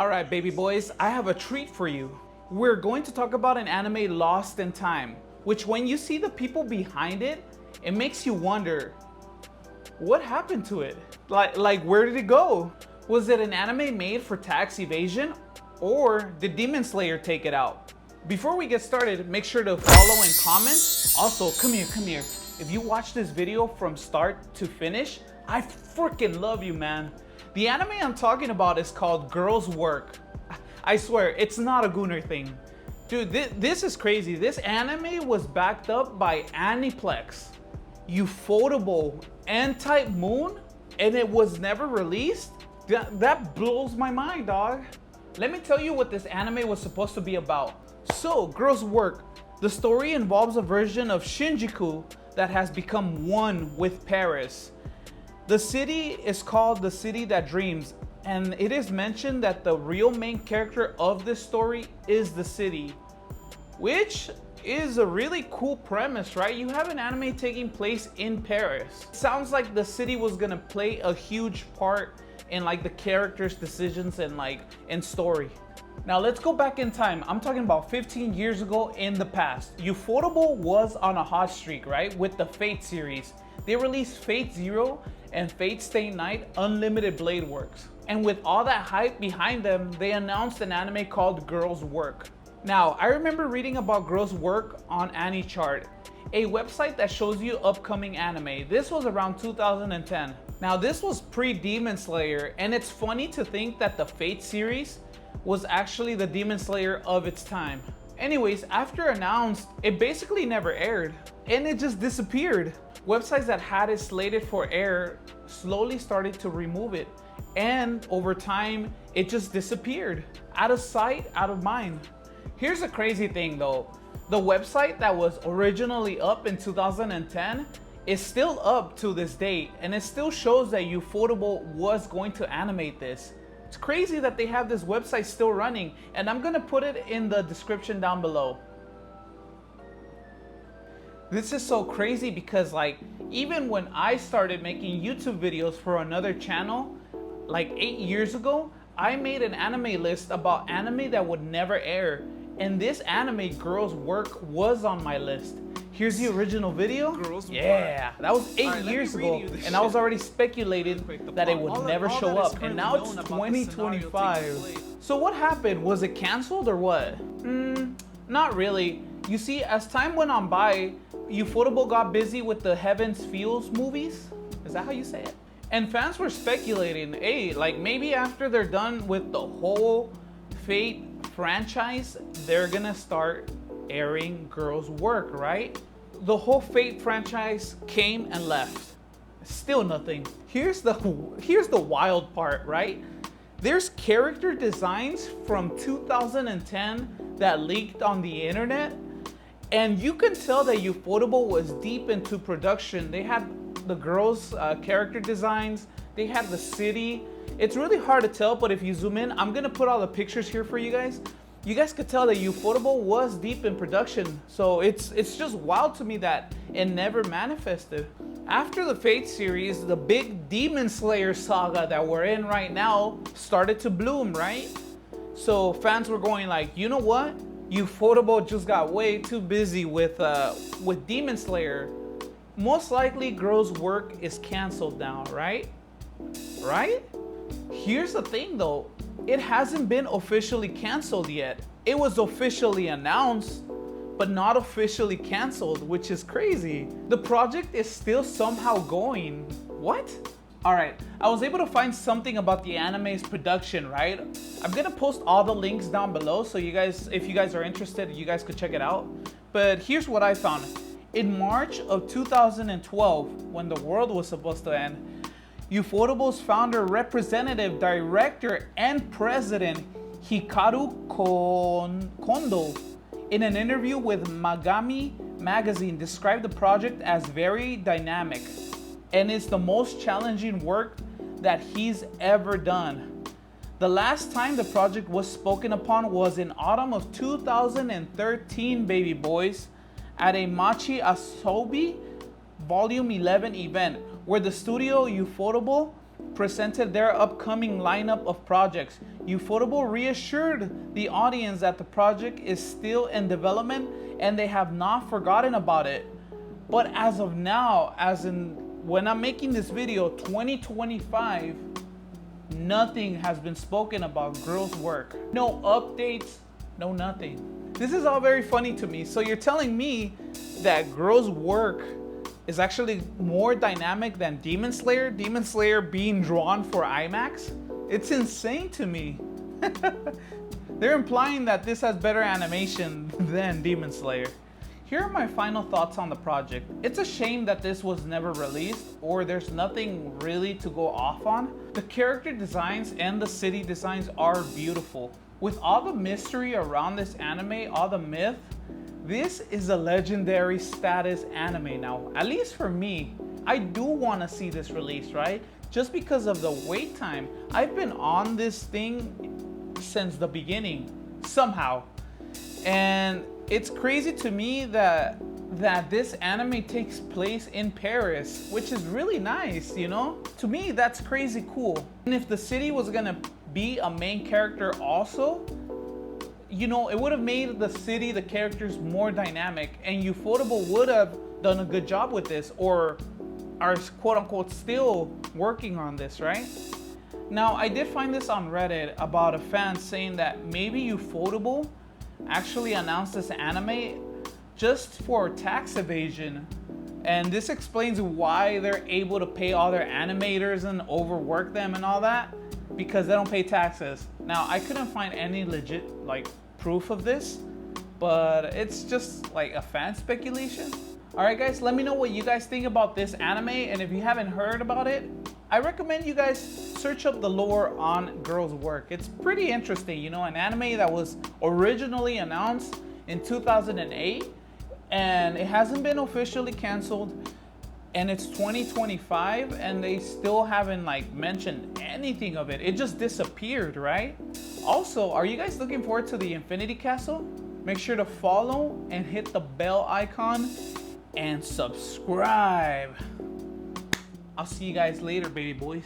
Alright baby boys, I have a treat for you. We're going to talk about an anime lost in time, which when you see the people behind it, it makes you wonder, what happened to it? Like where did it go? Was it an anime made for tax evasion? Or did Demon Slayer take it out? Before we get started, make sure to follow and comment. Also, come here. If you watch this video from start to finish, I freaking love you, man. The anime I'm talking about is called Girls Work. I swear, it's not a Gunner thing. Dude, this is crazy. This anime was backed up by Aniplex, Ufotable, and Type Moon, and it was never released? That blows my mind, dog. Let me tell you what this anime was supposed to be about. So, Girls Work. The story involves a version of Shinjuku that has become one with Paris. The city is called the City That Dreams, and it is mentioned that the real main character of this story is the city, which is a really cool premise, right? You have an anime taking place in Paris. Sounds like the city was gonna play a huge part in like the characters' decisions and story. Now let's go back in time. I'm talking about 15 years ago in the past. Ufotable was on a hot streak, right? With the Fate series. They released Fate Zero and Fate Stay Night Unlimited Blade Works. And with all that hype behind them, they announced an anime called Girls Work. Now, I remember reading about Girls Work on AniChart, a website that shows you upcoming anime. This was around 2010. Now, this was pre-Demon Slayer, and it's funny to think that the Fate series was actually the Demon Slayer of its time. Anyways, after announced, it basically never aired, and it just disappeared. Websites that had it slated for air slowly started to remove it, and over time, it just disappeared. Out of sight, out of mind. Here's the crazy thing though. The website that was originally up in 2010 is still up to this date, and it still shows that Ufotable was going to animate this. It's crazy that they have this website still running, and I'm gonna put it in the description down below. This is so crazy because even when I started making YouTube videos for another channel, 8 years ago, I made an anime list about anime that would never air. And this anime, Girls Work, was on my list. Here's the original video. Yeah, that was 8 years ago, and I was already speculating that it would never show up, and now it's 2025. So what happened? Was it canceled or what? Not really. You see, as time went on by, Ufotable got busy with the Heaven's Feels movies. Is that how you say it? And fans were speculating, hey, maybe after they're done with the whole Fate franchise, they're gonna start airing Girls Work, right? The whole Fate franchise came and left. Still nothing. Here's the wild part, right? There's character designs from 2010 that leaked on the internet, and you can tell that Ufotable was deep into production. They had the girls' character designs, they had the city. It's really hard to tell, but if you zoom in, I'm gonna put all the pictures here for you guys. You guys could tell that Ufotable was deep in production. So it's just wild to me that it never manifested. After the Fate series, the big Demon Slayer saga that we're in right now started to bloom, right? So fans were going you know what? Ufotable just got way too busy with Demon Slayer. Most likely Girls Work is canceled now, right? Right? Here's the thing though, it hasn't been officially canceled yet. It was officially announced, but not officially canceled, which is crazy. The project is still somehow going. What? Alright, I was able to find something about the anime's production, right? I'm gonna post all the links down below, so you guys, if you guys are interested, you guys could check it out. But here's what I found. In March of 2012, when the world was supposed to end, Ufotable's founder, representative, director, and president, Hikaru Kondo, in an interview with Magami magazine, described the project as very dynamic, and it's the most challenging work that he's ever done. The last time the project was spoken upon was in autumn of 2013, baby boys, at a Machi Asobi Volume 11 event, where the studio Ufotable presented their upcoming lineup of projects. Ufotable reassured the audience that the project is still in development and they have not forgotten about it. But as of now, as in when I'm making this video, 2025, nothing has been spoken about girls' work. No updates, no nothing. This is all very funny to me. So you're telling me that girls' work is actually more dynamic than Demon Slayer? Demon Slayer being drawn for IMAX? It's insane to me. They're implying that this has better animation than Demon Slayer. Here are my final thoughts on the project. It's a shame that this was never released, or there's nothing really to go off on. The character designs and the city designs are beautiful. With all the mystery around this anime, all the myth, this is a legendary status anime now, at least for me. I do want to see this released, right? Just because of the wait time. I've been on this thing since the beginning, somehow. And it's crazy to me that this anime takes place in Paris, which is really nice, you know? To me, that's crazy cool. And if the city was gonna be a main character also, you know, it would have made the city, the characters more dynamic, and Ufotable would have done a good job with this, or are quote unquote still working on this, right? Now, I did find this on Reddit about a fan saying that maybe Ufotable actually announced this anime just for tax evasion. And this explains why they're able to pay all their animators and overwork them and all that, because they don't pay taxes. Now, I couldn't find any legit like proof of this, but it's just like a fan speculation. All right, guys, let me know what you guys think about this anime, and if you haven't heard about it, I recommend you guys search up the lore on girls' work. It's pretty interesting, you know, an anime that was originally announced in 2008, and it hasn't been officially canceled, and it's 2025, and they still haven't like mentioned anything of it. It just disappeared, right? Also, are you guys looking forward to the Infinity Castle? Make sure to follow and hit the bell icon and subscribe. I'll see you guys later, baby boys.